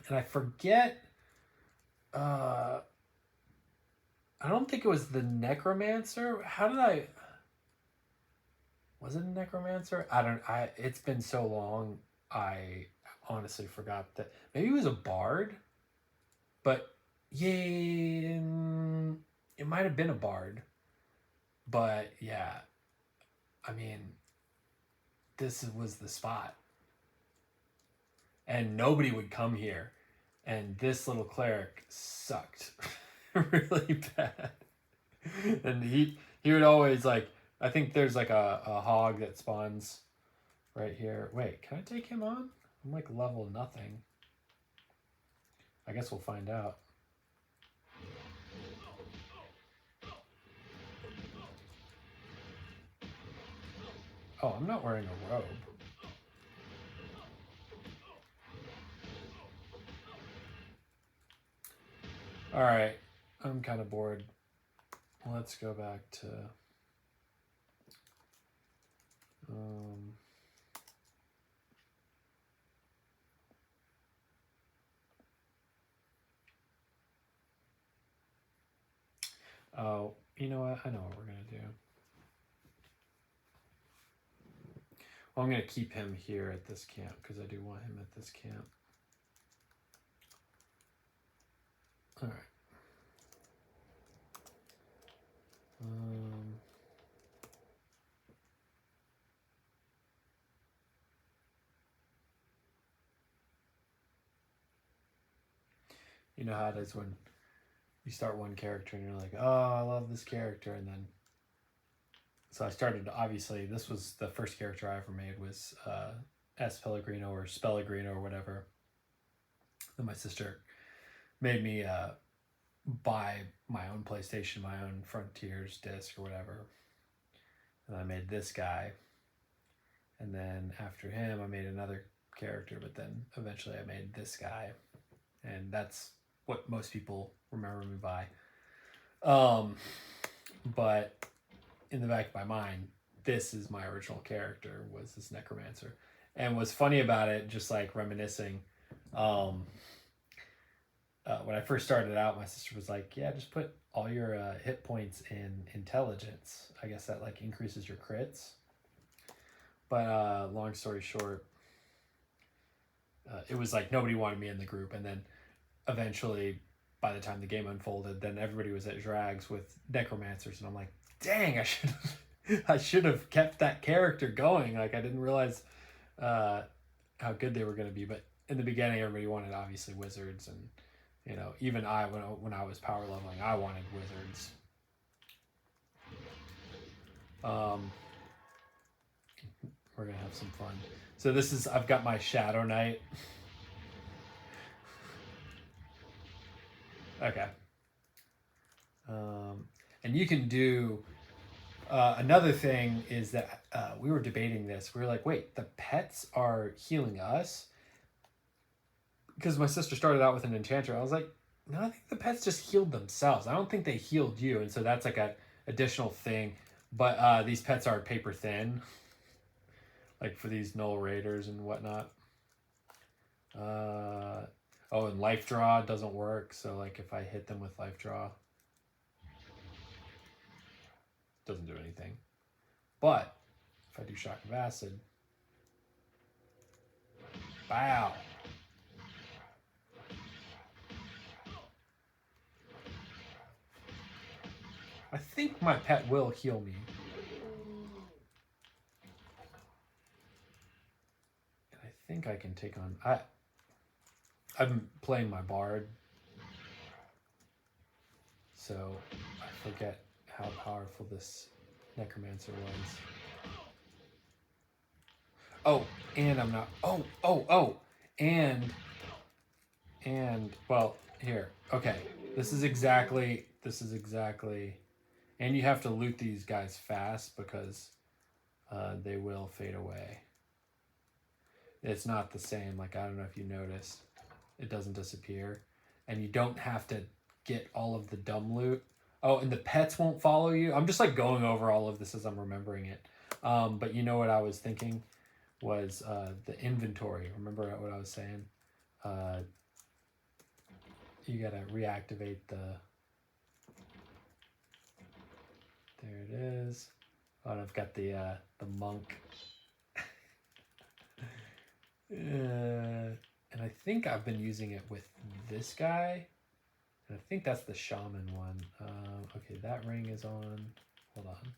and I forget. I don't think it was the necromancer. Was it a necromancer? It's been so long. I honestly forgot that. Maybe it was a bard, but yeah, it might have been a bard. But yeah, I mean, this was the spot. And nobody would come here. And this little cleric sucked really bad. And he would always like, I think there's like a hog that spawns right here. Wait, can I take him on? I'm like level nothing. I guess we'll find out. Oh, I'm not wearing a robe. All right, I'm kind of bored. Let's go back to oh, you know what? I know what we're gonna do. Well, I'm gonna keep him here at this camp because I do want him at this camp. All right. You know how it is when you start one character and you're like, oh, I love this character, and then so I started, obviously this was the first character I ever made was S Pellegrino or Spellegrino or whatever. Then my sister made me buy my own PlayStation, my own Frontiers disc or whatever. And I made this guy. And then after him, I made another character, but then eventually I made this guy. And that's what most people remember me by. But in the back of my mind, this is my original character, was this necromancer. And what's funny about it, just like reminiscing, when I first started out, my sister was like, yeah, just put all your hit points in intelligence. I guess that like increases your crits. But long story short, it was like nobody wanted me in the group. And then eventually, by the time the game unfolded, then everybody was at Drags with necromancers. And I'm like, dang, I should have kept that character going. Like I didn't realize how good they were going to be. But in the beginning, everybody wanted obviously wizards, and you know, even I, when I was power leveling, I wanted wizards. We're gonna have some fun. So this is, I've got my Shadow Knight. Okay. And you can do, another thing is that we were debating this. We were like, wait, the pets are healing us? Because my sister started out with an enchanter. I was like, no, I think the pets just healed themselves. I don't think they healed you. And so that's like an additional thing. But these pets are paper thin. Like for these null raiders and whatnot. Oh, and life draw doesn't work. So like if I hit them with life draw, doesn't do anything. But if I do shock of acid, bow. I think my pet will heal me. And I think I can take on... I'm playing my bard. So I forget how powerful this necromancer was. Oh, and I'm not... Oh! And, well, here. Okay. This is exactly... And you have to loot these guys fast because they will fade away. It's not the same. Like, I don't know if you noticed. It doesn't disappear. And you don't have to get all of the dumb loot. Oh, and the pets won't follow you. I'm just like going over all of this as I'm remembering it. But you know what I was thinking was the inventory. Remember what I was saying? You gotta reactivate the... There it is. Oh, and I've got the monk. And I think I've been using it with this guy. And I think that's the shaman one. Okay, that ring is on. Hold on.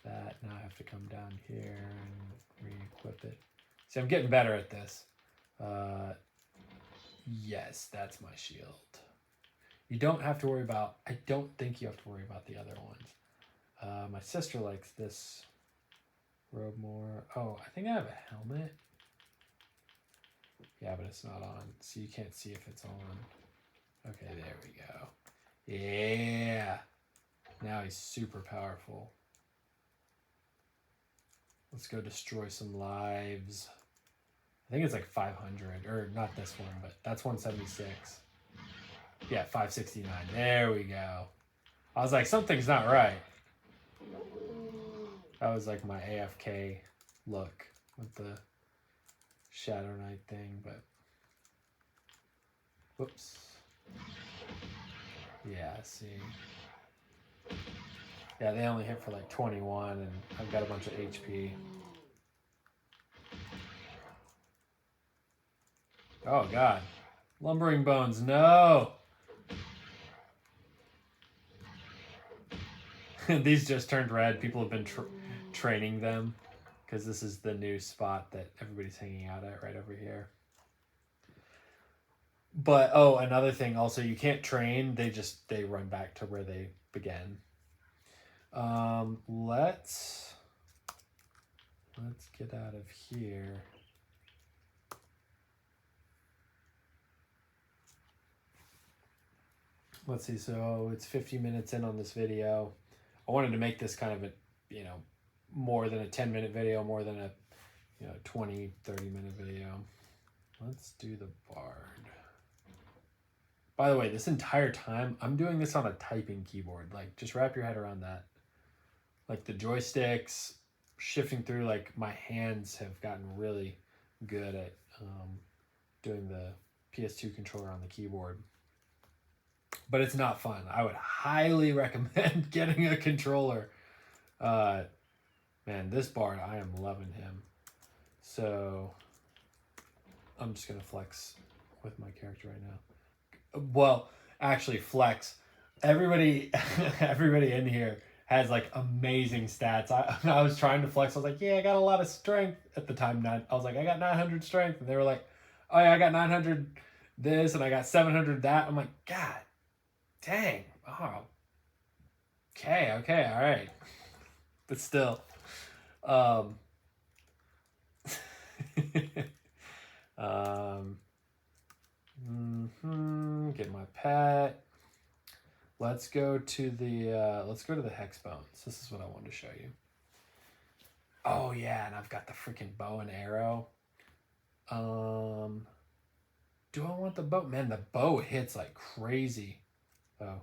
That, now I have to come down here and re-equip it. See, I'm getting better at this. Yes, that's my shield. You don't have to worry about, I don't think you have to worry about the other ones. My sister likes this robe more. Oh, I think I have a helmet. Yeah, but it's not on, so you can't see if it's on. Okay, there we go. Yeah. Now he's super powerful. Let's go destroy some lives. I think it's like 500, or not this one, but that's 176. Yeah, 569. There we go. I was like, something's not right. That was like my AFK look with the Shadow Knight thing, but whoops. Yeah, see. Yeah, they only hit for like 21, and I've got a bunch of HP. Oh god. Lumbering bones, no! These just turned red. People have been training them because this is the new spot that everybody's hanging out at right over here. But oh, another thing also, you can't train. They run back to where they began. Let's get out of here. Let's see. So it's 50 minutes in on this video. I wanted to make this kind of a, you know, more than a 10-minute video, more than a, 20, 30-minute video. Let's do the Bard. By the way, this entire time, I'm doing this on a typing keyboard. Like, just wrap your head around that. Like, the joysticks, shifting through, like, my hands have gotten really good at doing the PS2 controller on the keyboard. But it's not fun. I would highly recommend getting a controller. Man, this Bard, I am loving him. So, I'm just going to flex with my character right now. Well, actually, flex. Everybody in here has like amazing stats. I was trying to flex. I was like, yeah, I got a lot of strength at the time. I was like, I got 900 strength. And they were like, oh yeah, I got 900 this and I got 700 that. I'm like, God dang. Oh, okay, all right. But still. Get my pet. Let's go to the hex bones. This is what I wanted to show you. Oh yeah, and I've got the freaking bow and arrow. Do I want the bow? Man, the bow hits like crazy. Oh.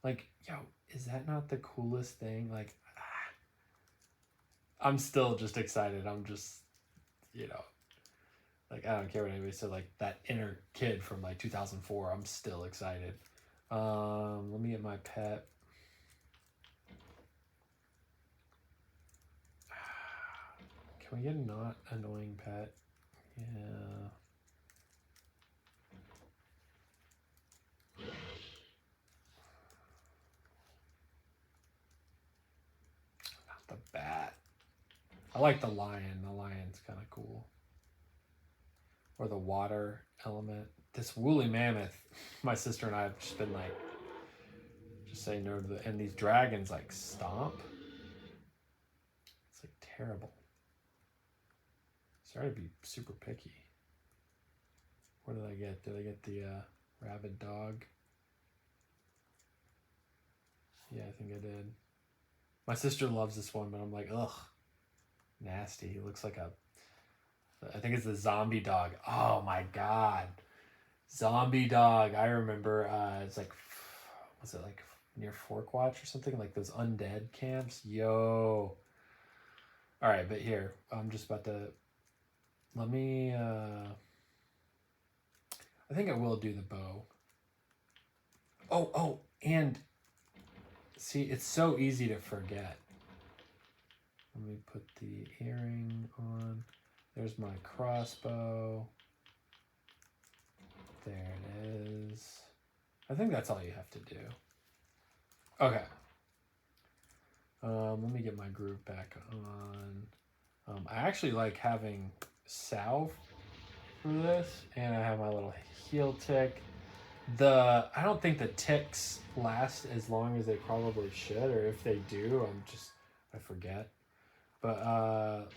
Like, yo, is that not the coolest thing? Like, I'm still just excited. I'm just, like, I don't care what anybody said. Like, that inner kid from like 2004, I'm still excited. Let me get my pet. Can we get a not annoying pet? Yeah. Not the bat. I like the lion. The lion's kind of cool. Or the water element. This woolly mammoth, my sister and I have just been like, just say no to and these dragons like stomp. It's like terrible. Sorry to be super picky. What did I get? Did I get the rabid dog? Yeah, I think I did. My sister loves this one, but I'm like, ugh, nasty. He looks like I think it's the zombie dog. Oh my God. Zombie dog. I remember it's like, was it like near Fork Watch or something? Like those undead camps? Yo. All right, but here, I'm just about to, let me, I think I will do the bow. Oh, and see, it's so easy to forget. Let me put the earring on. There's my crossbow. There it is. I think that's all you have to do. Okay. Let me get my groove back on. I actually like having salve for this, and I have my little heal tick. I don't think the ticks last as long as they probably should, or if they do, I forget. But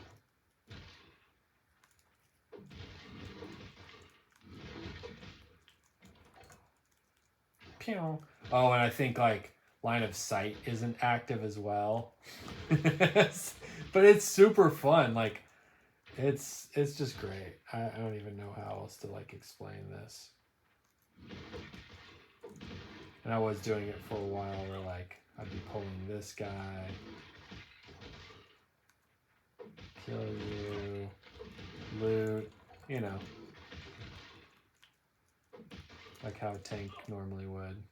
pew. Oh, and I think like line of sight isn't active as well. But it's super fun. Like it's just great. I don't even know how else to like explain this. And I was doing it for a while where like I'd be pulling this guy, kill you, loot, like how a tank normally would.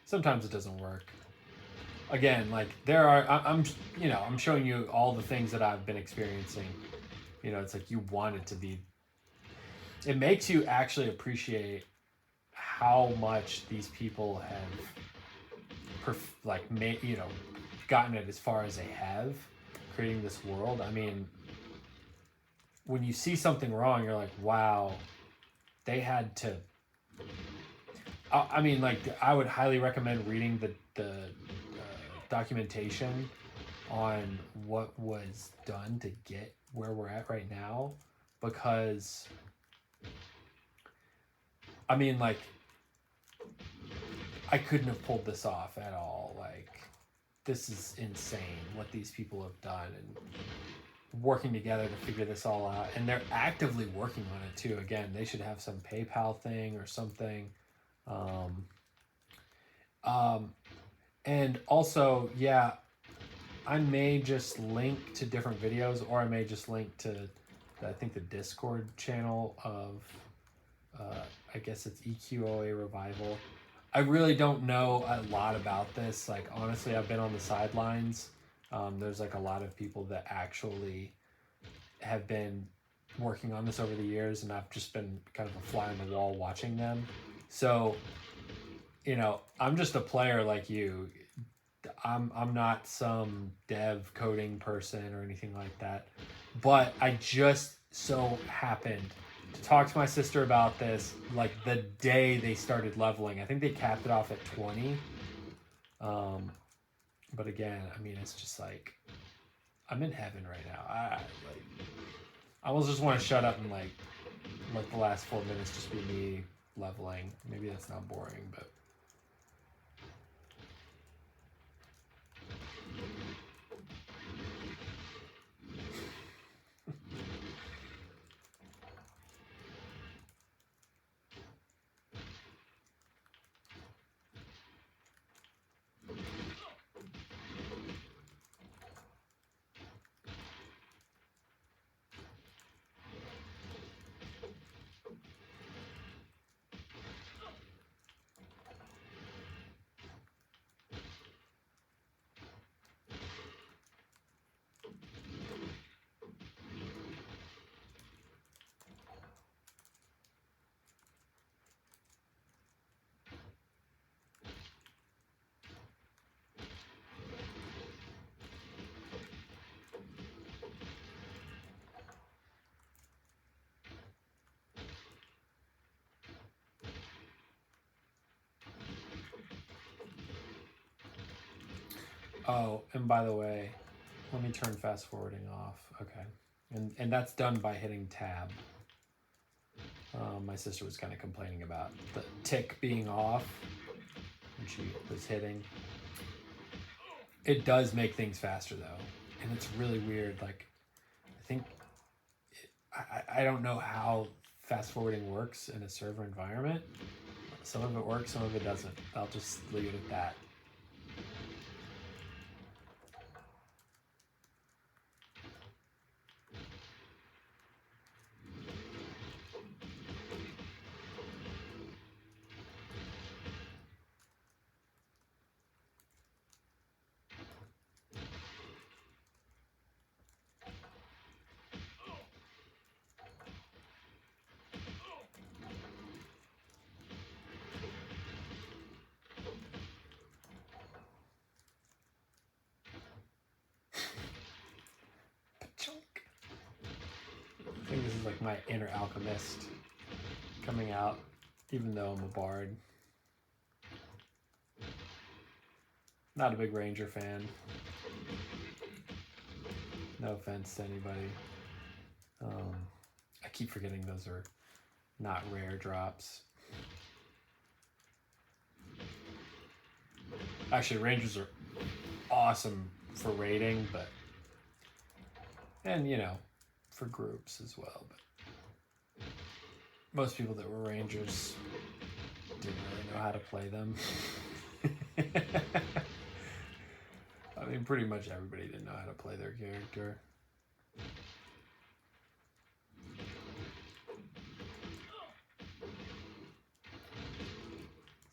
Sometimes it doesn't work. Again, like I'm showing you all the things that I've been experiencing. It's like you want it to be. It makes you actually appreciate how much these people have, gotten it as far as they have, creating this world. I mean, when you see something wrong, you're like, wow, they had to. I mean, like, I would highly recommend reading the documentation on what was done to get where we're at right now, because I mean, like, I couldn't have pulled this off at all. Like, this is insane what these people have done and working together to figure this all out. And they're actively working on it too. Again, they should have some PayPal thing or something. And also, yeah, I may just link to different videos, or I may just link to, I think, the Discord channel of, I guess it's EQOA Revival. I really don't know a lot about this. Like, honestly, I've been on the sidelines. There's like a lot of people that actually have been working on this over the years, and I've just been kind of a fly on the wall watching them. So, you know, I'm just a player like you. I'm not some dev coding person or anything like that. But I just so happened to talk to my sister about this like the day they started leveling. I think they capped it off at 20. But again, I mean, it's just like, I'm in heaven right now. I almost just want to shut up and like let the last 4 minutes just be me leveling. Maybe that's not boring, but oh, and by the way, let me turn fast forwarding off. Okay. And that's done by hitting tab. My sister was kind of complaining about the tick being off when she was hitting. It does make things faster though. And it's really weird. Like, I think, I don't know how fast forwarding works in a server environment. Some of it works, some of it doesn't. I'll just leave it at that. I think this is like my inner alchemist coming out, even though I'm a bard. Not a big ranger fan. No offense to anybody. I keep forgetting those are not rare drops. Actually, rangers are awesome for raiding, but, and you know, for groups as well, but most people that were rangers didn't really know how to play them. I mean, pretty much everybody didn't know how to play their character.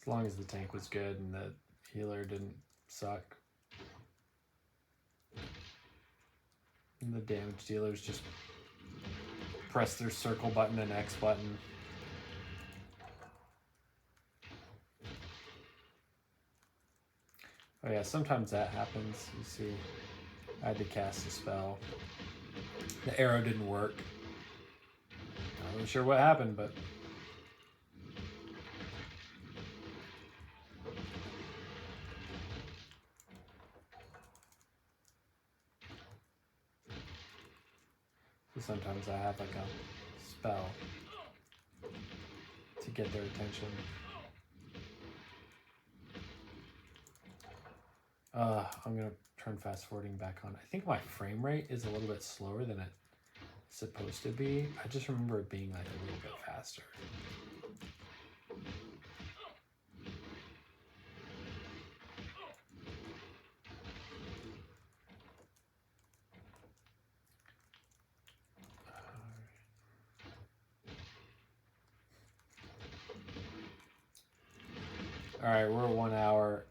As long as the tank was good and the healer didn't suck. And the damage dealers just press their circle button and X button. Oh yeah, sometimes that happens. You see, I had to cast a spell. The arrow didn't work. Not really sure what happened, but sometimes I have like a spell to get their attention. I'm gonna turn fast forwarding back on. I think my frame rate is a little bit slower than it's supposed to be. I just remember it being like a little bit faster. All right, we're at 1 hour.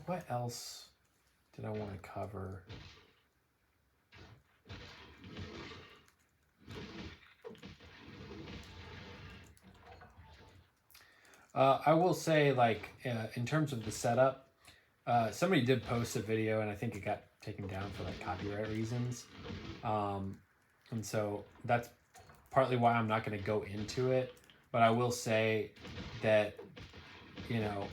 What else did I want to cover? I will say, like, in terms of the setup, somebody did post a video, and I think it got taken down for like copyright reasons. And so that's partly why I'm not going to go into it. But I will say that, you know,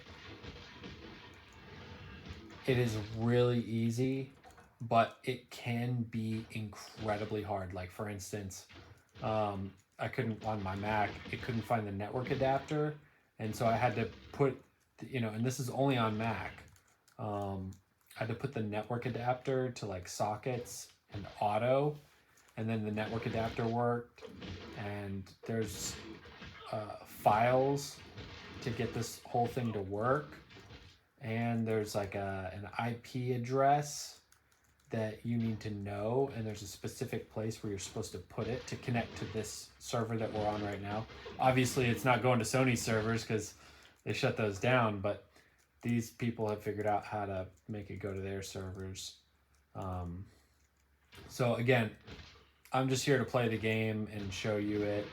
it is really easy, but it can be incredibly hard. Like, for instance, I couldn't, on my Mac, it couldn't find the network adapter. And so I had to put, you know, and this is only on Mac. I had to put the network adapter to like sockets and auto, and then the network adapter worked. And there's files to get this whole thing to work. And there's like an IP address that you need to know, and there's a specific place where you're supposed to put it to connect to this server that we're on right now. Obviously, it's not going to Sony servers because they shut those down, but these people have figured out how to make it go to their servers. So again, I'm just here to play the game and show you it,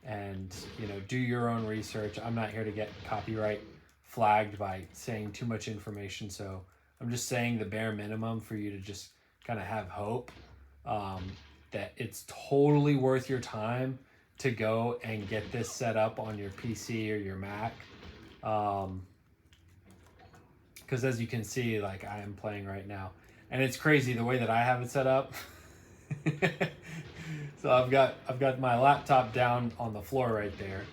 and you know, do your own research. I'm not here to get copyright flagged by saying too much information, so I'm just saying the bare minimum for you to just kind of have hope that it's totally worth your time to go and get this set up on your PC or your Mac. Because as you can see, like, I am playing right now, and it's crazy the way that I have it set up. So I've got my laptop down on the floor right there,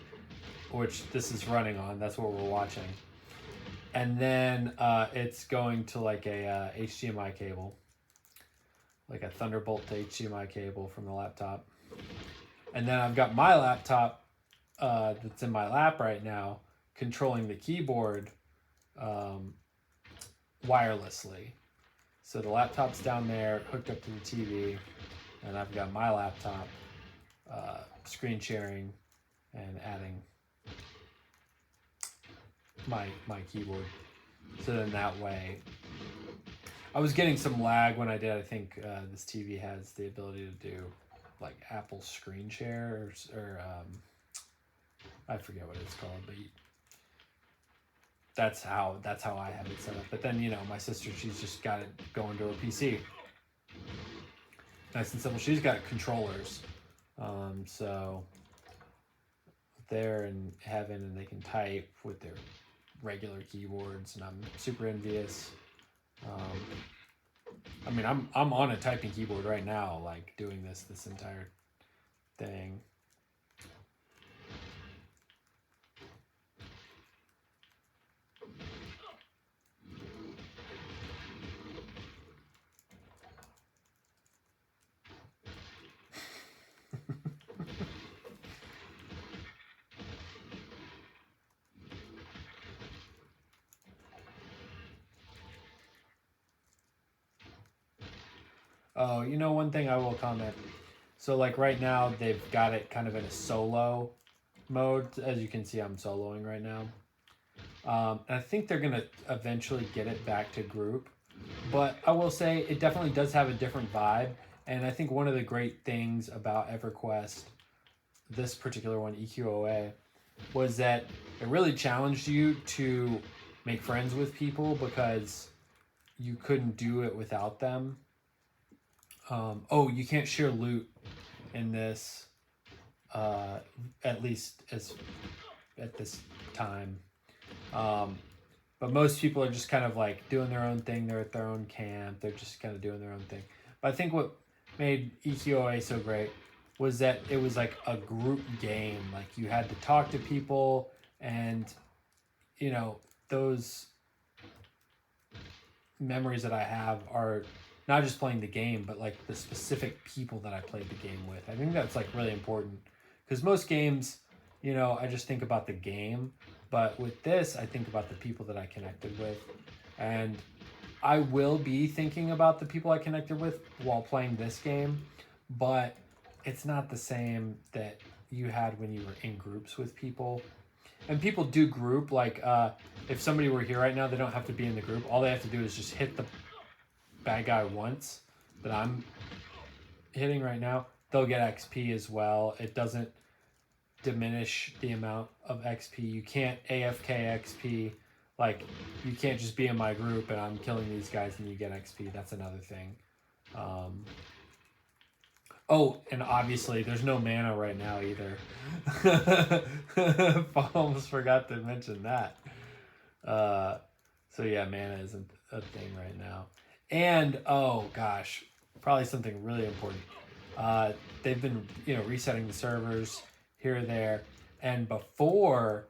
which this is running on. That's what we're watching. And then it's going to like a HDMI cable, like a Thunderbolt to HDMI cable from the laptop. And then I've got my laptop that's in my lap right now, controlling the keyboard wirelessly. So the laptop's down there, hooked up to the TV, and I've got my laptop screen sharing and adding my keyboard. So then that way, I was getting some lag when I did. I think this TV has the ability to do like Apple screen share or I forget what it's called, but that's how I have it set up. But then, you know, my sister, she's just got it going to her PC. Nice and simple. She's got controllers, so they're in heaven and they can type with their regular keyboards, and I'm super envious. I mean, I'm on a typing keyboard right now, like doing this entire thing. Oh, you know, one thing I will comment. So like right now, they've got it kind of in a solo mode. As you can see, I'm soloing right now. And I think they're going to eventually get it back to group. But I will say it definitely does have a different vibe. And I think one of the great things about EverQuest, this particular one, EQOA, was that it really challenged you to make friends with people because you couldn't do it without them. Oh, you can't share loot in this, at least at this time. But most people are just kind of like doing their own thing. They're at their own camp. They're just kind of doing their own thing. But I think what made EQOA so great was that it was like a group game. Like you had to talk to people, and you know, those memories that I have are not just playing the game, but like the specific people that I played the game with. I think that's like really important because most games, you know, I just think about the game, but with this, I think about the people that I connected with, and I will be thinking about the people I connected with while playing this game, but it's not the same that you had when you were in groups with people. And people do group, like if somebody were here right now, they don't have to be in the group. All they have to do is just hit the bad guy once that I'm hitting right now. They'll get XP as well. It doesn't diminish the amount of XP. You can't AFK XP. Like, you can't just be in my group and I'm killing these guys and you get XP. That's another thing. Oh, and obviously there's no mana right now either. Almost forgot to mention that. So yeah, mana isn't a thing right now. And oh gosh, probably something really important. They've been, you know, resetting the servers here or there, and before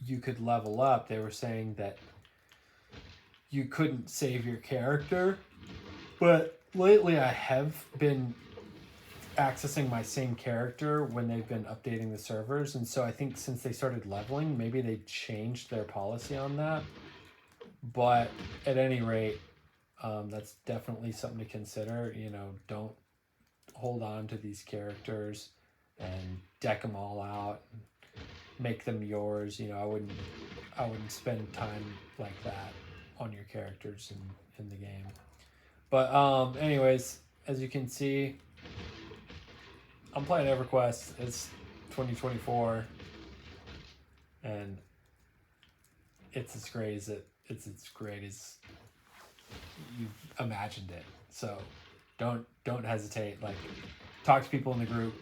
you could level up, they were saying that you couldn't save your character. But lately I have been accessing my same character when they've been updating the servers, and so I think since they started leveling, maybe they changed their policy on that. But at any rate, that's definitely something to consider. You know, don't hold on to these characters and deck them all out and make them yours. You know, I wouldn't spend time like that on your characters in the game. But anyways, as you can see, I'm playing EverQuest. It's 2024, and it's as great as you've imagined it. So don't hesitate. Like, talk to people in the group,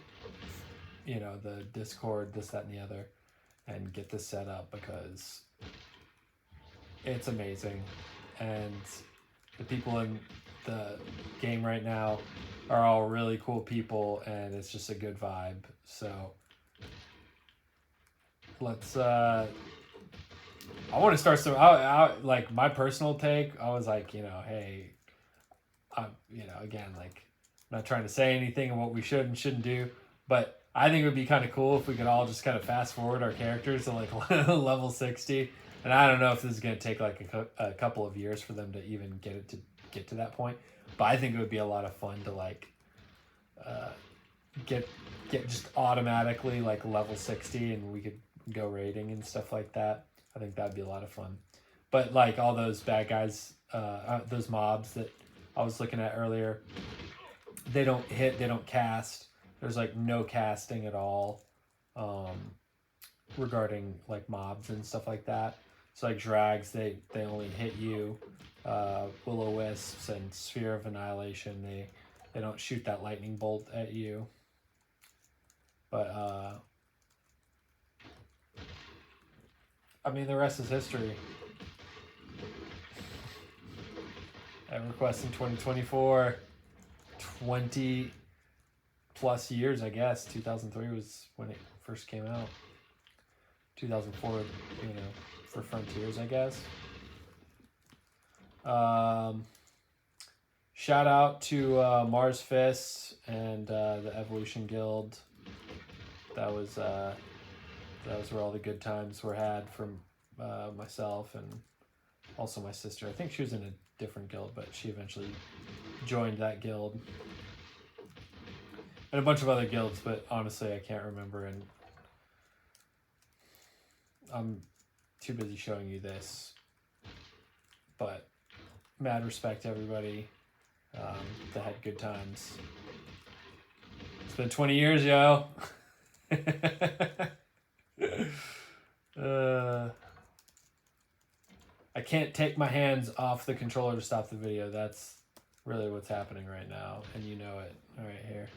you know, the Discord, this, that, and the other, and get this set up because it's amazing. And the people in the game right now are all really cool people, and it's just a good vibe. So let's I want to start some like my personal take. I was like, you know, hey, you know, again, like, I'm not trying to say anything of what we should and shouldn't do, but I think it would be kind of cool if we could all just kind of fast forward our characters to like level 60. And I don't know if this is going to take like a couple of years for them to even get to that point, but I think it would be a lot of fun to like get just automatically like level 60, and we could go raiding and stuff like that. I think that'd be a lot of fun. But like all those bad guys, those mobs that I was looking at earlier, they don't hit, they don't cast. There's like no casting at all regarding like mobs and stuff like that. So like drags, they only hit you. Will-o-wisps and Sphere of Annihilation, they don't shoot that lightning bolt at you. But I mean, the rest is history. EverQuest in 2024, 20 plus years, I guess. 2003 was when it first came out. 2004, you know, for Frontiers, I guess. Shout out to Mars Fist and the Evolution Guild. That was where all the good times were had from myself and also my sister. I think she was in a different guild, but she eventually joined that guild. And a bunch of other guilds, but honestly I can't remember, and I'm too busy showing you this. But mad respect to everybody that had good times. It's been 20 years, yo. I can't take my hands off the controller to stop the video. That's really what's happening right now, and you know it. All right, here.